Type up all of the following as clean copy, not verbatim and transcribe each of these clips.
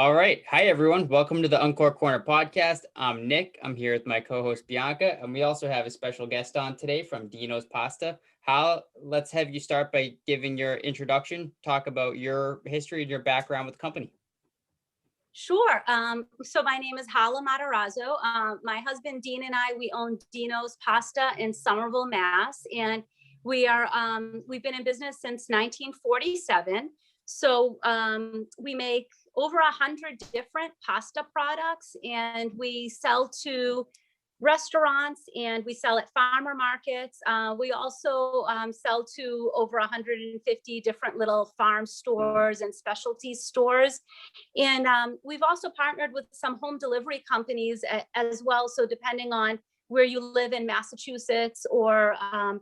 All right. Hi, everyone. Welcome to the Encore Corner podcast. I'm Nick. I'm here with my co-host Bianca, and we also have a special guest on today from Deano's Pasta. Hal, let's have you start by giving your introduction, talk about your history and your background with the company. Sure. So my name is Hala Matarazzo. My husband Dean and I, we own Deano's Pasta in Somerville, Mass. And we've been in business since 1947. So we make over 100 different pasta products, and we sell to restaurants and we sell at farmer markets. We also sell to over 150 different little farm stores and specialty stores. And we've also partnered with some home delivery companies as well. So depending on where you live in Massachusetts or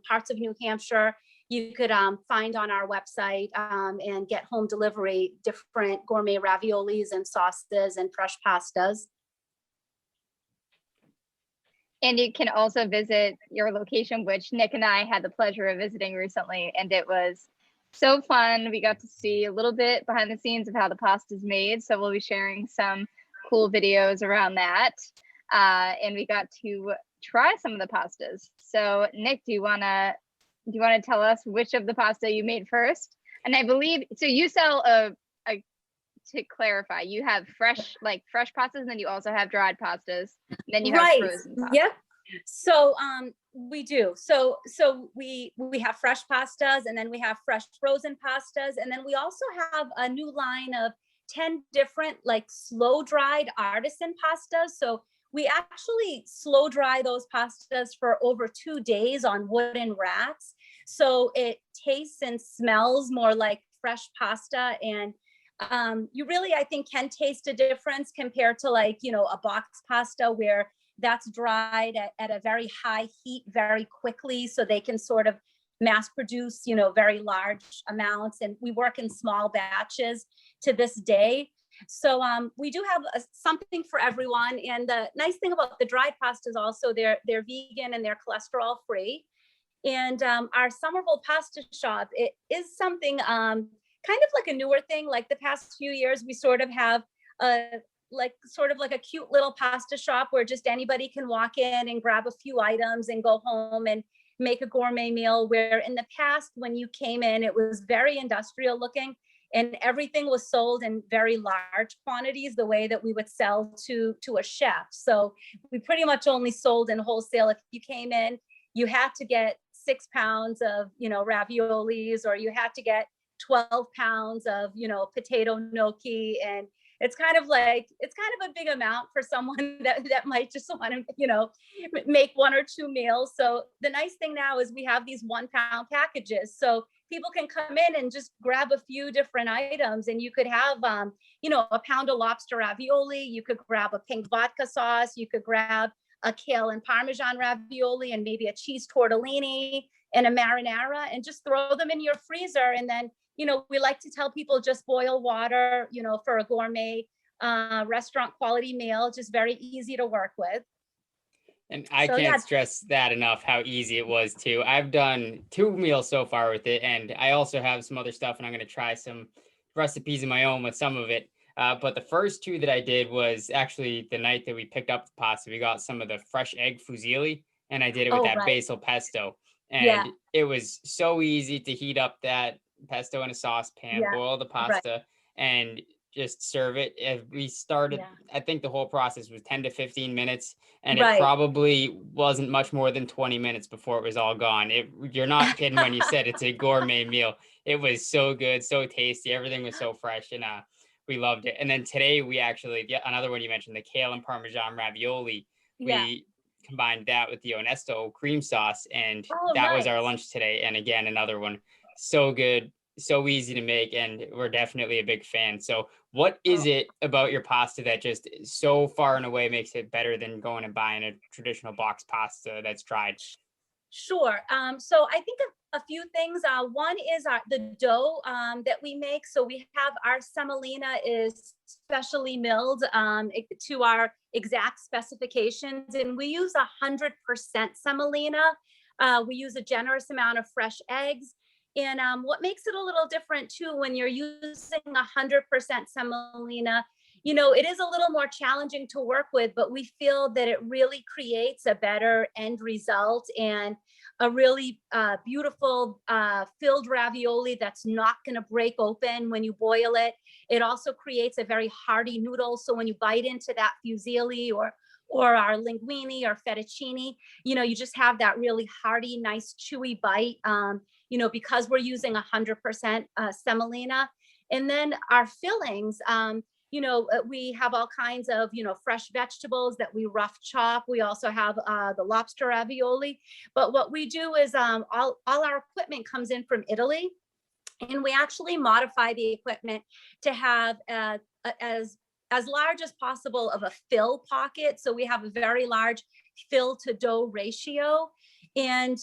parts of New Hampshire, you could find on our website and get home delivery different gourmet raviolis and sauces and fresh pastas. And you can also visit your location, which Nick and I had the pleasure of visiting recently, and it was so fun. We got to see a little bit behind the scenes of how the pasta is made, so we'll be sharing some cool videos around that. And we got to try some of the pastas. So Nick, do you want to tell us which of the pasta you made first? And I believe so. You sell to clarify, you have fresh pastas, and then you also have dried pastas, and then you have frozen pastas. Yep. So we do. So we have fresh pastas, and then we have fresh frozen pastas, and then we also have a new line of 10 different slow dried artisan pastas. So we actually slow dry those pastas for over 2 days on wooden racks. So it tastes and smells more like fresh pasta, and you really, I think, can taste a difference compared to a box pasta where that's dried at a very high heat very quickly, so they can sort of mass produce, very large amounts. And we work in small batches to this day. So we do have something for everyone. And the nice thing about the dried pastas also, they're vegan and they're cholesterol free. And our Somerville pasta shop, it is something kind of like a newer thing. Like the past few years, we sort of have a cute little pasta shop where just anybody can walk in and grab a few items and go home and make a gourmet meal, where in the past, when you came in, it was very industrial looking and everything was sold in very large quantities, the way that we would sell to a chef. So we pretty much only sold in wholesale. If you came in, you had to get 6 pounds of, raviolis, or you had to get 12 pounds of, potato gnocchi. And it's kind of a big amount for someone that might just want to, make 1 or 2 meals. So the nice thing now is we have these 1 pound packages. So people can come in and just grab a few different items, and you could have, a pound of lobster ravioli. You could grab a pink vodka sauce. You could grab a kale and Parmesan ravioli, and maybe a cheese tortellini and a marinara, and just throw them in your freezer. And then, we like to tell people, just boil water, for a gourmet restaurant quality meal, just very easy to work with. And I can't stress that enough, how easy it was too. I've done 2 meals so far with it, and I also have some other stuff, and I'm going to try some recipes of my own with some of it. But the first 2 that I did was actually the night that we picked up the pasta. We got some of the fresh egg fusilli, and I did it with basil pesto. And it was so easy to heat up that pesto in a saucepan, boil the pasta, and just serve it. We started, I think the whole process was 10 to 15 minutes, and it probably wasn't much more than 20 minutes before it was all gone. You're not kidding when you said it's a gourmet meal. It was so good, so tasty. Everything was so fresh, and we loved it. And then today we actually, another one you mentioned, the kale and Parmesan ravioli. We combined that with the Onesto cream sauce, and that was our lunch today. And again, another one. So good, so easy to make, and we're definitely a big fan. So what is it about your pasta that just so far and away makes it better than going and buying a traditional box pasta that's dried? Sure. So I think a few things. One is the dough that we make. So we have our semolina is specially milled to our exact specifications, and we use 100% semolina. We use a generous amount of fresh eggs. And what makes it a little different too, when you're using 100% semolina, it is a little more challenging to work with, but we feel that it really creates a better end result and a really beautiful filled ravioli that's not going to break open when you boil it. It also creates a very hearty noodle. So when you bite into that fusilli or our linguine or fettuccine, you just have that really hearty, nice, chewy bite, because we're using 100% semolina. And then our fillings, we have all kinds of, fresh vegetables that we rough chop. We also have the lobster ravioli. But what we do is all our equipment comes in from Italy. And we actually modify the equipment to have as large as possible of a fill pocket. So we have a very large fill to dough ratio. And,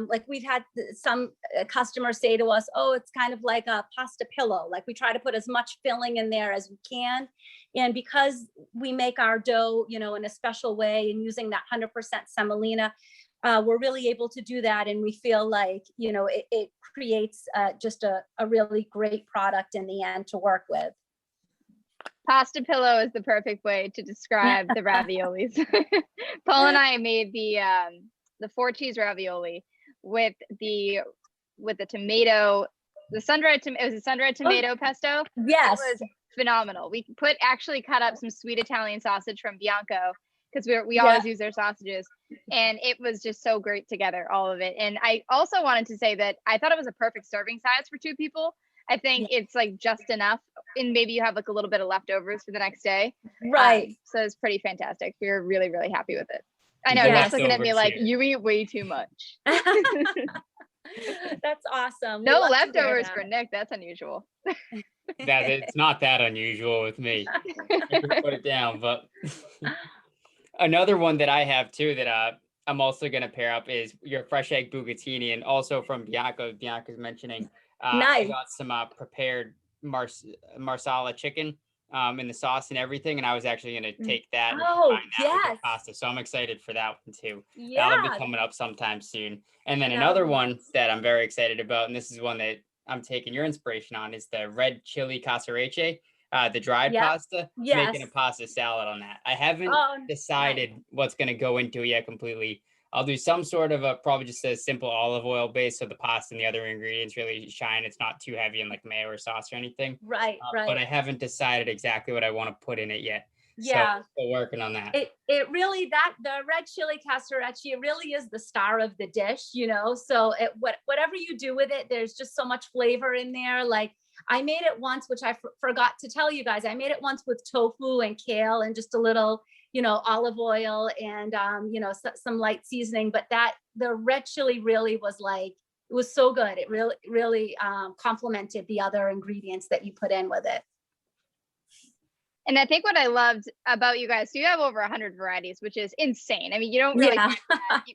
like we've had some customers say to us, oh, it's kind of like a pasta pillow. Like we try to put as much filling in there as we can. And because we make our dough, in a special way and using that 100% semolina, we're really able to do that. And we feel like, it creates just a really great product in the end to work with. Pasta pillow is the perfect way to describe the raviolis. Paul and I made the 4-cheese ravioli with the tomato, it was a sun-dried tomato pesto. Yes. It was phenomenal. We actually cut up some sweet Italian sausage from Bianca, because we always use their sausages, and it was just so great together, all of it. And I also wanted to say that I thought it was a perfect serving size for 2 people. I think it's like just enough, and maybe you have like a little bit of leftovers for the next day. Right. So it's pretty fantastic. We're really, really happy with it. I know Nick's looking at me like, you eat way too much. That's awesome. No leftovers for Nick. That's unusual. It's not that unusual with me. I can put it down. But another one that I have too that I'm also going to pair up is your fresh egg bucatini, and also from Bianca. Bianca's mentioning nice. I got some prepared marsala chicken in the sauce and everything, and I was actually going to take that and combine that with the pasta. So I'm excited for that one too. Yeah. That'll be coming up sometime soon. And then another one that I'm very excited about, and this is one that I'm taking your inspiration on, is the red chili casareche, the dried pasta. Yes. Making a pasta salad on that. I haven't decided what's going to go into it yet completely. I'll do some sort of probably just a simple olive oil base, so the pasta and the other ingredients really shine. It's not too heavy in like mayo or sauce or anything. Right. But I haven't decided exactly what I want to put in it yet. Yeah. So still working on that. It really, the red chili casareche, it really is the star of the dish, so whatever you do with it, there's just so much flavor in there. Like I made it once, which I forgot to tell you guys. I made it once with tofu and kale and just a little, olive oil and, some light seasoning. But the red chili really was like, it was so good. It really complemented the other ingredients that you put in with it. And I think what I loved about you guys, so you have over 100 varieties, which is insane. I mean, you don't really,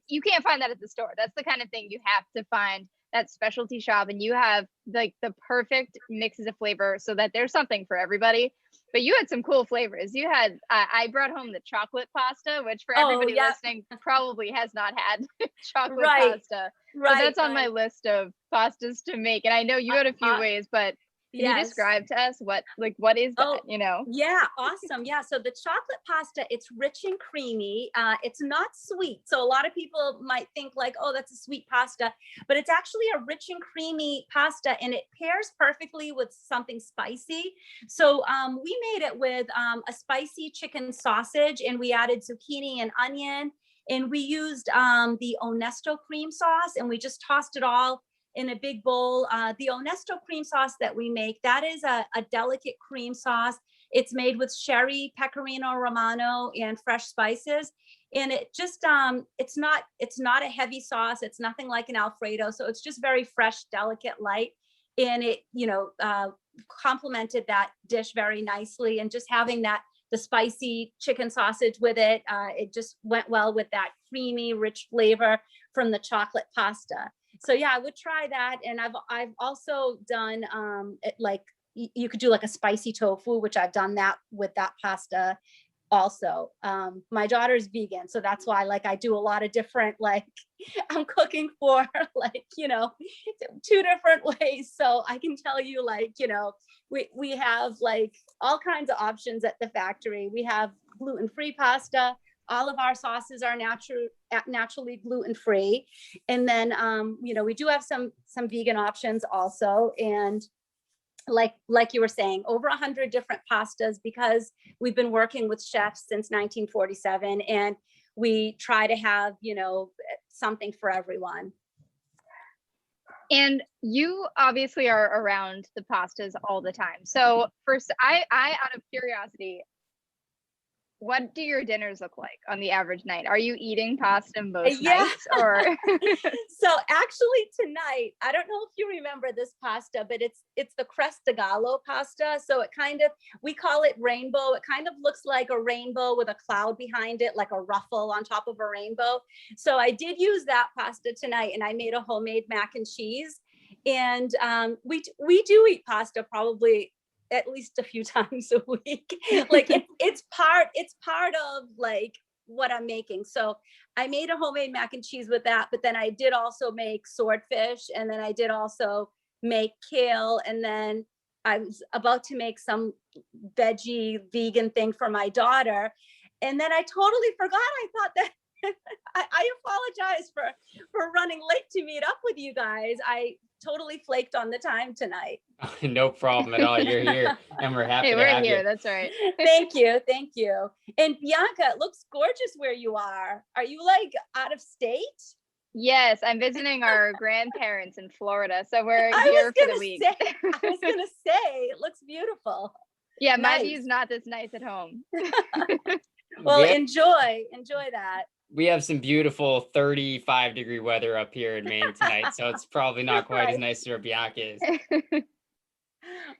you can't find that at the store. That's the kind of thing you have to find that specialty shop, and you have like the perfect mixes of flavor so that there's something for everybody. But you had some cool flavors. You had, I brought home the chocolate pasta, which for everybody listening probably has not had chocolate pasta. So that's on my list of pastas to make. And I know you had a few ways, but can you describe to us what is that, Yeah, awesome. Yeah. So the chocolate pasta, it's rich and creamy. It's not sweet. So a lot of people might think like, oh, that's a sweet pasta, but it's actually a rich and creamy pasta, and it pairs perfectly with something spicy. So we made it with a spicy chicken sausage, and we added zucchini and onion, and we used the Onesto cream sauce, and we just tossed it all in a big bowl. The Onesto cream sauce that we make, that is a delicate cream sauce. It's made with sherry, pecorino romano, and fresh spices. And it just, it's not a heavy sauce. It's nothing like an Alfredo. So it's just very fresh, delicate, light. And it, complemented that dish very nicely. And just having the spicy chicken sausage with it, it just went well with that creamy, rich flavor from the chocolate pasta. So yeah, I would try that. And I've also done you could do like a spicy tofu, which I've done that with that pasta. also. My daughter's vegan, so that's why like I do a lot of different, like I'm cooking for like, you know, 2 different ways. So I can tell you, like, you know, we have like all kinds of options at the factory. We have gluten-free pasta. All of our sauces are naturally gluten-free. And then, you know, we do have some vegan options also. And like you were saying, over 100 different pastas, because we've been working with chefs since 1947, and we try to have, you know, something for everyone. And you obviously are around the pastas all the time. So first, I out of curiosity, what do your dinners look like on the average night? Are you eating pasta most nights, or? So actually tonight, I don't know if you remember this pasta, but it's the Crestagallo pasta. So it kind of, we call it rainbow. It kind of looks like a rainbow with a cloud behind it, like a ruffle on top of a rainbow. So I did use that pasta tonight, and I made a homemade mac and cheese. And we do eat pasta probably at least a few times a week. Like it's part of like what I'm making. So I made a homemade mac and cheese with that, but then I did also make swordfish, and then I did also make kale, and then I was about to make some veggie vegan thing for my daughter, and then I totally forgot. I thought that I apologize for running late to meet up with you guys. I totally flaked on the time tonight. No problem at all. You're here, and we're happy Hey, to we're have here. you. That's right. Thank you. And Bianca, it looks gorgeous where you are. Are you like out of state? Yes, I'm visiting our grandparents in Florida, so we're here for the week. I was gonna say, it looks beautiful. Yeah, Nice. my view's not this nice at home. Well, enjoy that. We have some beautiful 35-degree weather up here in Maine tonight, so it's probably not quite as nice as where Bianca is.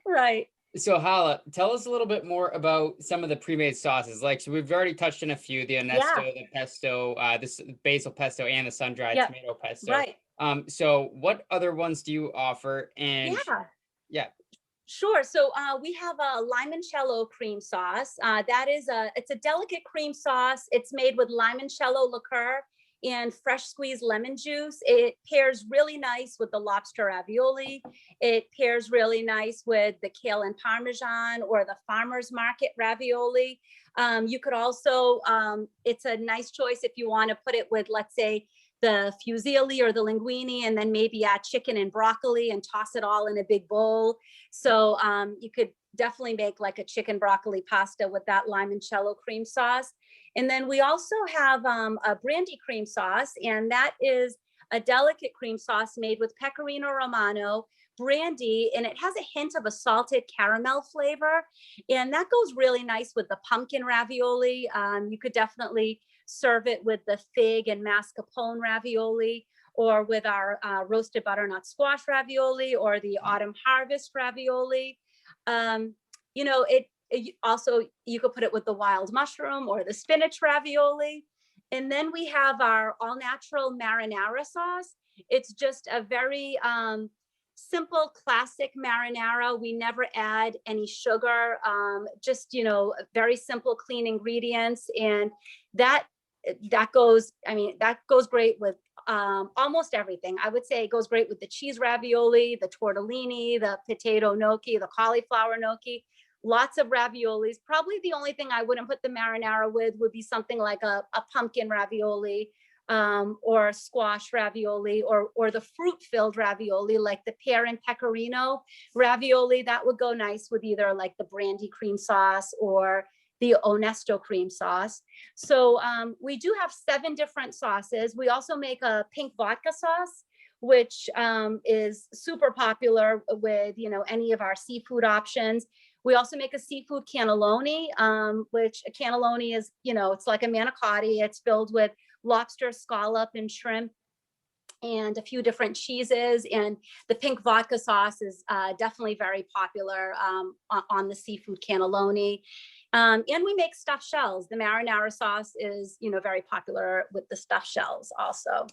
Right. So Hala, tell us a little bit more about some of the pre-made sauces. Like, so we've already touched on a few: the onesto, the pesto, this basil pesto, and the sun-dried tomato pesto. Right. So what other ones do you offer? And yeah. Sure. So we have a limoncello cream sauce. It's a delicate cream sauce. It's made with limoncello liqueur and fresh squeezed lemon juice. It pairs really nice with the lobster ravioli. It pairs really nice with the kale and Parmesan or the farmer's market ravioli. You could also, it's a nice choice if you want to put it with, let's say, the fusilli or the linguine, and then maybe add chicken and broccoli and toss it all in a big bowl. So you could definitely make like a chicken broccoli pasta with that limoncello cream sauce. And then we also have a brandy cream sauce, and that is a delicate cream sauce made with pecorino romano, brandy, and it has a hint of a salted caramel flavor. And that goes really nice with the pumpkin ravioli. You could definitely serve it with the fig and mascarpone ravioli, or with our roasted butternut squash ravioli, or the autumn harvest ravioli. You know, also, you could put it with the wild mushroom or the spinach ravioli. And then we have our all natural marinara sauce. It's just a very simple, classic marinara. We never add any sugar, just, you know, very simple, clean ingredients. And that goes great with almost everything. I would say it goes great with the cheese ravioli, the tortellini, the potato gnocchi, the cauliflower gnocchi. Lots of raviolis. Probably the only thing I wouldn't put the marinara with would be something like a pumpkin ravioli, or a squash ravioli, or the fruit-filled ravioli, like the pear and pecorino ravioli. That would go nice with either like the brandy cream sauce or the onesto cream sauce. So we do have 7 different sauces. We also make a pink vodka sauce, which is super popular with, you know, any of our seafood options. We also make a seafood cannelloni, which a cannelloni is, you know, it's like a manicotti. It's filled with lobster, scallop, and shrimp, and a few different cheeses. And the pink vodka sauce is definitely very popular on the seafood cannelloni. And we make stuffed shells. The marinara sauce is, you know, very popular with the stuffed shells also.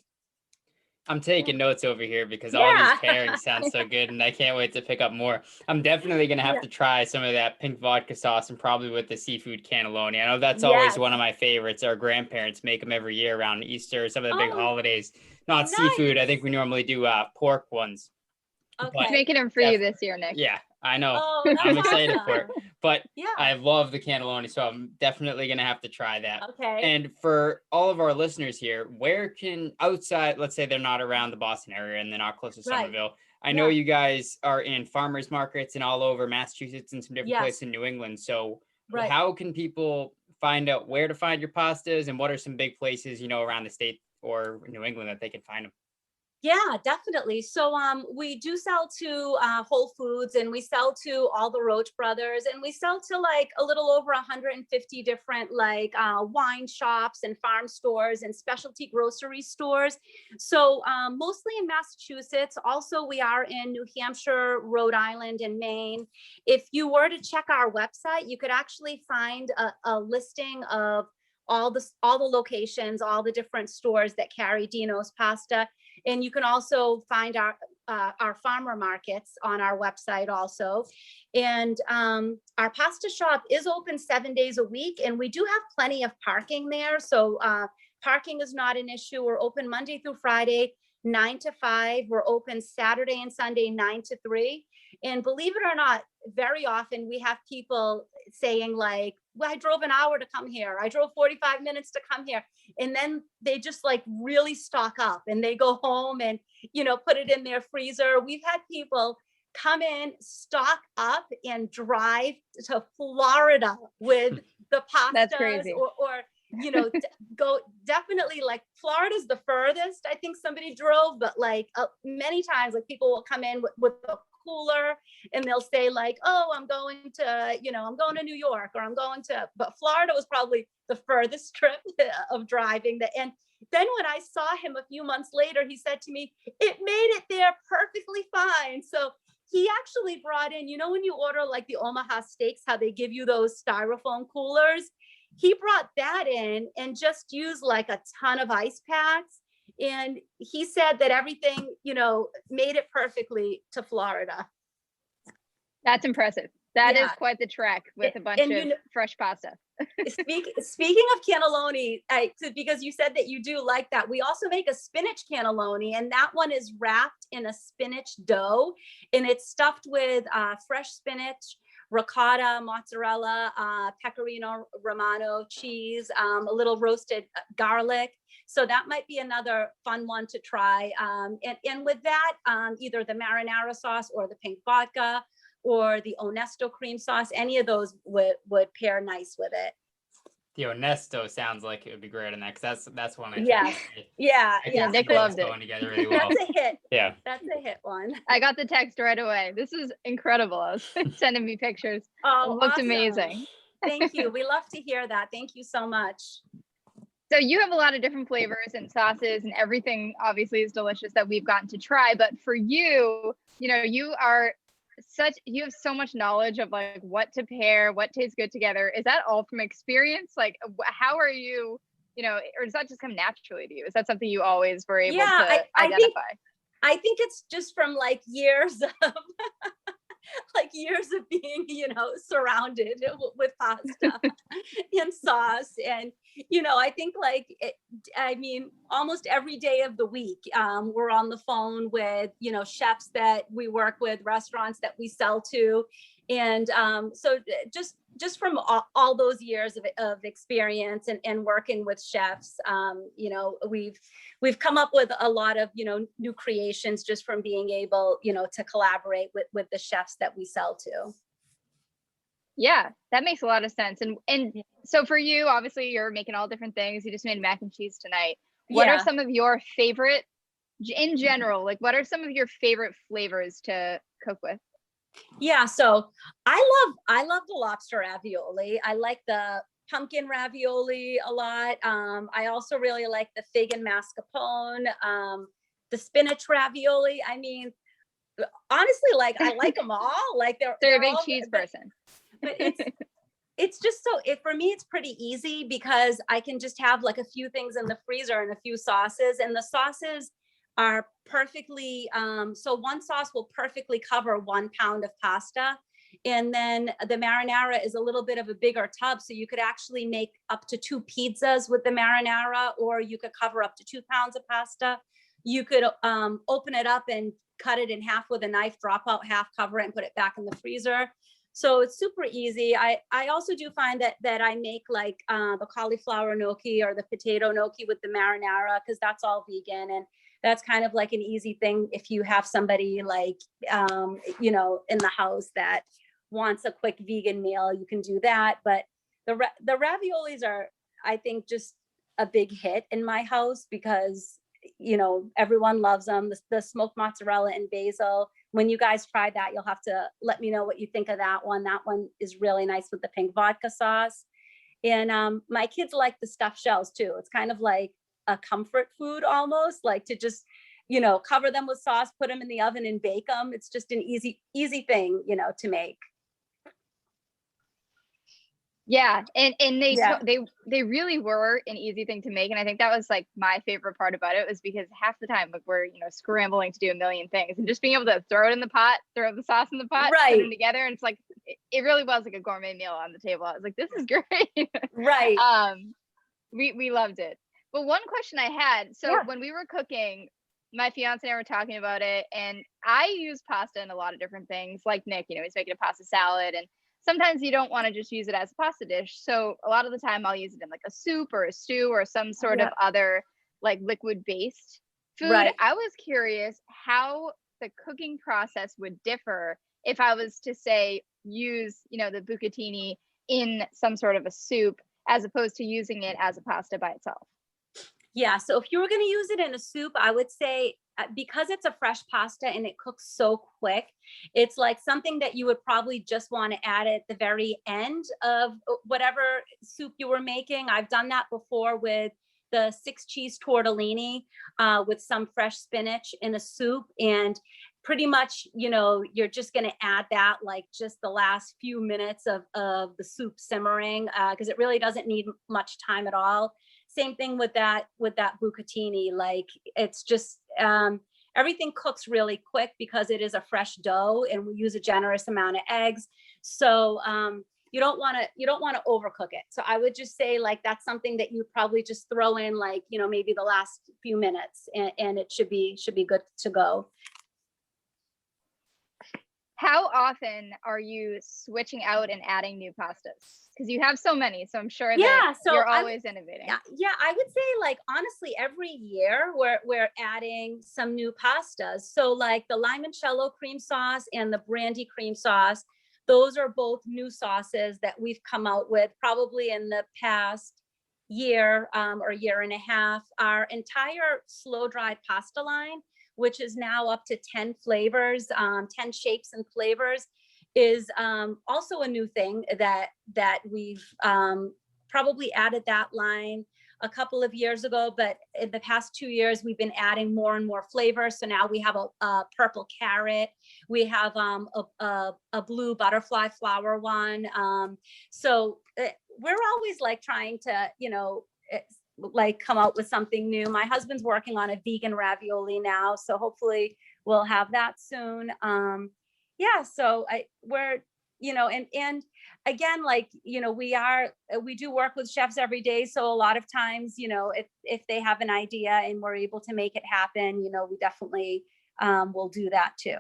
I'm taking notes over here because all these pairings sound so good, and I can't wait to pick up more. I'm definitely gonna have to try some of that pink vodka sauce, and probably with the seafood cannelloni. I know that's always one of my favorites. Our grandparents make them every year around Easter, some of the big holidays. Not seafood. I think we normally do pork ones. Okay. He's making them for you this year, Nick. Yeah, I know. Oh, I'm excited for it. But yeah. I love the cannelloni, so I'm definitely going to have to try that. Okay. And for all of our listeners here, where can, outside, let's say they're not around the Boston area and they're not close to Somerville. I know you guys are in farmers markets and all over Massachusetts and some different places in New England. So how can people find out where to find your pastas, and what are some big places, around the state or New England that they can find them? Yeah, definitely. So we do sell to Whole Foods, and we sell to all the Roach Brothers, and we sell to like a little over 150 different like wine shops and farm stores and specialty grocery stores. So mostly in Massachusetts. Also, we are in New Hampshire, Rhode Island, and Maine. If you were to check our website, you could actually find a listing of all the locations, all the different stores that carry Deano's pasta. And you can also find our farmer markets on our website also. And our pasta shop is open 7 days a week, and we do have plenty of parking there. So parking is not an issue. We're open Monday through Friday, 9 to 5. We're open Saturday and Sunday, 9 to 3. And believe it or not, very often we have people saying like, well, I drove an hour to come here. I drove 45 minutes to come here. And then they just like really stock up, and they go home and, put it in their freezer. We've had people come in, stock up, and drive to Florida with the pastas. That's crazy. Or go definitely, like, Florida's the furthest I think somebody drove, but like many times, like, people will come in with a cooler, and they'll say like, oh, I'm going to New York, or but Florida was probably the furthest trip of driving. And then when I saw him a few months later, he said to me, it made it there perfectly fine. So he actually brought in, when you order like the Omaha steaks, how they give you those styrofoam coolers, he brought that in and just used like a ton of ice packs. And he said that everything, made it perfectly to Florida. That's impressive. That is quite the trek with a bunch of fresh pasta. Speaking of cannelloni, because you said that you do like that, we also make a spinach cannelloni, and that one is wrapped in a spinach dough, and it's stuffed with fresh spinach, ricotta, mozzarella, pecorino romano cheese, a little roasted garlic. So that might be another fun one to try. And with that, either the marinara sauce or the pink vodka or the Onesto cream sauce, any of those would pair nice with it. The Onesto sounds like it would be great in that, because that's one I Nick loved it. Going together really well. That's a hit. Yeah, that's a hit one. I got the text right away. This is incredible. I was sending me pictures. Oh, it looked awesome. Amazing. Thank you. We love to hear that. Thank you so much. So you have a lot of different flavors and sauces, and everything obviously is delicious that we've gotten to try. But for you, you have so much knowledge of like what to pair, what tastes good together. Is that all from experience? Like, how are you, or does that just come naturally to you? Is that something you always were able to identify? I think it's just from like years of years of being, surrounded with pasta and sauce. And, I think almost every day of the week, we're on the phone with, chefs that we work with, restaurants that we sell to. And so just from all those years of experience and working with chefs, we've come up with a lot of, new creations just from being able, to collaborate with the chefs that we sell to. Yeah, that makes a lot of sense. And so for you, obviously you're making all different things. You just made mac and cheese tonight. What are some of your favorite, in general, like what are some of your favorite flavors to cook with? Yeah, so I love the lobster ravioli. I like the pumpkin ravioli a lot. I also really like the fig and mascarpone, the spinach ravioli. I mean, honestly, like I like them all. Like they're a big all, cheese person. But it's just for me, it's pretty easy because I can just have like a few things in the freezer and a few sauces, and the sauces are perfectly, so one sauce will perfectly cover 1 pound of pasta. And then the marinara is a little bit of a bigger tub. So you could actually make up to 2 pizzas with the marinara, or you could cover up to 2 pounds of pasta. You could open it up and cut it in half with a knife, drop out half, cover it, and put it back in the freezer. So it's super easy. I also do find that I make like the cauliflower gnocchi or the potato gnocchi with the marinara, because that's all vegan. And that's kind of like an easy thing if you have somebody like, you know, in the house that wants a quick vegan meal, you can do that. But the raviolis are, I think, just a big hit in my house because, you know, everyone loves them. The smoked mozzarella and basil. When you guys try that, you'll have to let me know what you think of that one. That one is really nice with the pink vodka sauce. And my kids like the stuffed shells too. It's kind of like a comfort food almost, like to just, you know, cover them with sauce, put them in the oven and bake them. It's just an easy thing, you know, to make. Yeah, and they really were an easy thing to make, and I think that was like my favorite part about it, was because half the time, like, we're, you know, scrambling to do a million things, and just being able to throw it in the pot, throw the sauce in the pot, right, put them together, and it's like it really was like a gourmet meal on the table. I was like, this is great. Right. We loved it. But one question I had, so when we were cooking, my fiance and I were talking about it, and I use pasta in a lot of different things. Like Nick, you know, he's making a pasta salad, and sometimes you don't want to just use it as a pasta dish. So a lot of the time I'll use it in like a soup or a stew or some sort of other like liquid based food. Right. I was curious how the cooking process would differ if I was to say use, you know, the bucatini in some sort of a soup as opposed to using it as a pasta by itself. Yeah, so if you were going to use it in a soup, I would say because it's a fresh pasta and it cooks so quick, it's like something that you would probably just want to add at the very end of whatever soup you were making. I've done that before with the 6 cheese tortellini with some fresh spinach in a soup, and pretty much, you know, you're just going to add that like just the last few minutes of the soup simmering, because it really doesn't need much time at all. Same thing with that bucatini. Like, it's just everything cooks really quick because it is a fresh dough and we use a generous amount of eggs. So you don't want to overcook it. So I would just say like that's something that you probably just throw in, like, you know, maybe the last few minutes, and it should be good to go. How often are you switching out and adding new pastas? Because you have so many, so I'm sure that you're always innovating. Yeah, I would say like honestly every year we're adding some new pastas. So like the limoncello cream sauce and the Brandy cream sauce, those are both new sauces that we've come out with probably in the past year or year and a half. Our entire slow dried pasta line, which is now up to 10 flavors, 10 shapes and flavors, is also a new thing that we've probably added that line a couple of years ago, but in the past 2 years, we've been adding more and more flavors. So now we have a purple carrot, we have a blue butterfly flower one. So we're always like trying to, you know, like come out with something new. My husband's working on a vegan ravioli now, so hopefully we'll have that soon. Yeah, so we're, you know, and again, like, you know, we do work with chefs every day, so a lot of times, you know, if they have an idea and we're able to make it happen, you know, we definitely will do that too.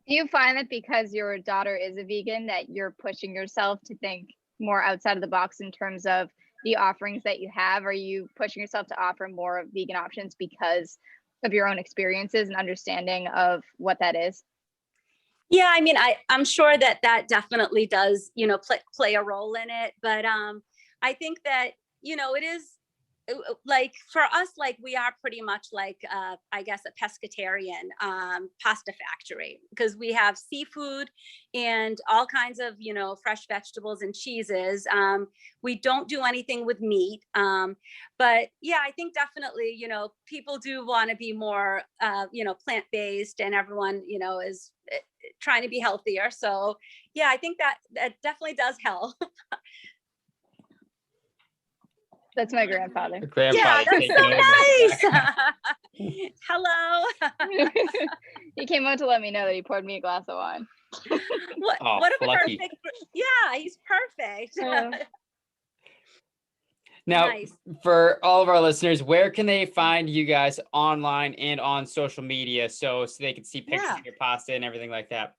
Do you find that because your daughter is a vegan that you're pushing yourself to think more outside of the box in terms of the offerings that you have? Are you pushing yourself to offer more vegan options because of your own experiences and understanding of what that is? Yeah, I mean, I'm sure that definitely does, you know, play a role in it. But I think that, you know, it is like for us, like we are pretty much like, I guess, a pescatarian pasta factory, because we have seafood and all kinds of, you know, fresh vegetables and cheeses. We don't do anything with meat. But yeah, I think definitely, you know, people do want to be more, you know, plant-based, and everyone, you know, is trying to be healthier. So yeah, I think that definitely does help. That's my grandfather. Grandfather that's taking so over. nice. Hello. He came out to let me know that he poured me a glass of wine. Oh, what a lucky. perfect. Yeah, he's perfect. Now, Nice. for all of our listeners, where can they find you guys online and on social media so they can see pictures Yeah. of your pasta and everything like that?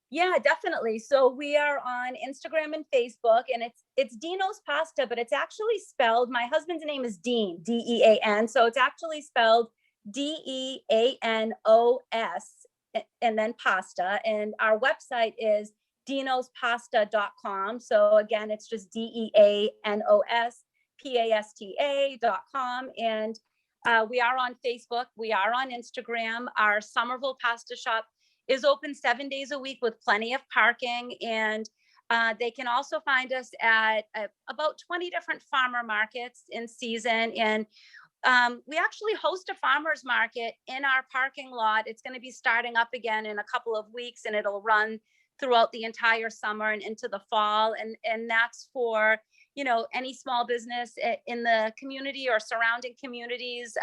Yeah, definitely. So we are on Instagram and Facebook, and it's Deano's Pasta, but it's actually spelled. My husband's name is Dean, Dean. So it's actually spelled Deanos, and then pasta. And our website is deanospasta.com. So again, it's just Deanospasta.com. And we are on Facebook. We are on Instagram. Our Somerville Pasta Shop is open 7 days a week with plenty of parking. And they can also find us at about 20 different farmer markets in season. And we actually host a farmer's market in our parking lot. It's going to be starting up again in a couple of weeks, and it'll run throughout the entire summer and into the fall. And that's for, any small business in the community or surrounding communities.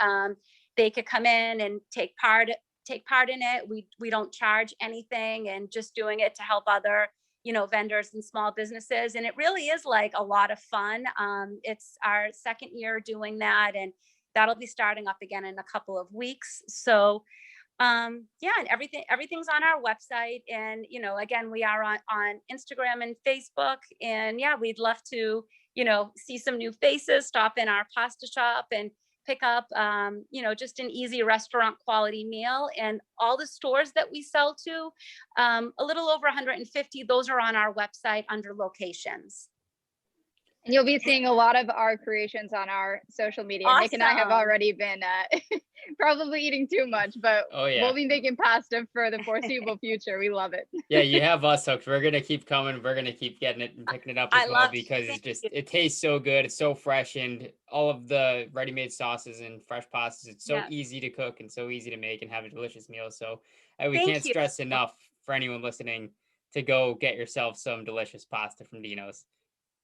They could come in and take part in it. We don't charge anything, and just doing it to help other, vendors and small businesses. And it really is like a lot of fun. It's our second year doing that, and that'll be starting up again in a couple of weeks. So and everything's on our website. And again, we are on Instagram and Facebook. And we'd love to see some new faces, stop in our pasta shop and pick up just an easy restaurant quality meal. And all the stores that we sell to, a little over 150, those are on our website under locations. And you'll be seeing a lot of our creations on our social media. Awesome. Nick and I have already been probably eating too much, but we'll be making pasta for the foreseeable future. We love it. Yeah, you have us hooked. We're going to keep coming. We're going to keep getting it and picking it up as well, because it tastes so good. It's so fresh, and all of the ready-made sauces and fresh pastas, it's so easy to cook and so easy to make and have a delicious meal. So we can't stress enough for anyone listening to go get yourself some delicious pasta from Deano's.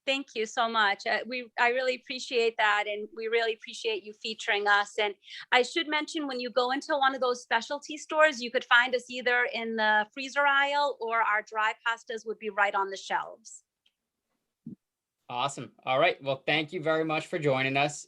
Thank you so much. I really appreciate that. And we really appreciate you featuring us. And I should mention, when you go into one of those specialty stores, you could find us either in the freezer aisle, or our dry pastas would be right on the shelves. Awesome. All right. Well, thank you very much for joining us.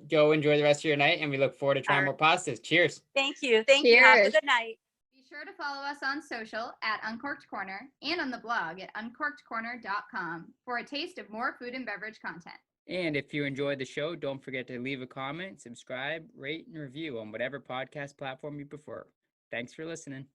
Go enjoy the rest of your night, and we look forward to trying more pastas. Cheers. Thank you. Thank you. Have a good night. Be sure to follow us on social at Uncorked Corner and on the blog at uncorkedcorner.com for a taste of more food and beverage content. And if you enjoyed the show, don't forget to leave a comment, subscribe, rate, and review on whatever podcast platform you prefer. Thanks for listening.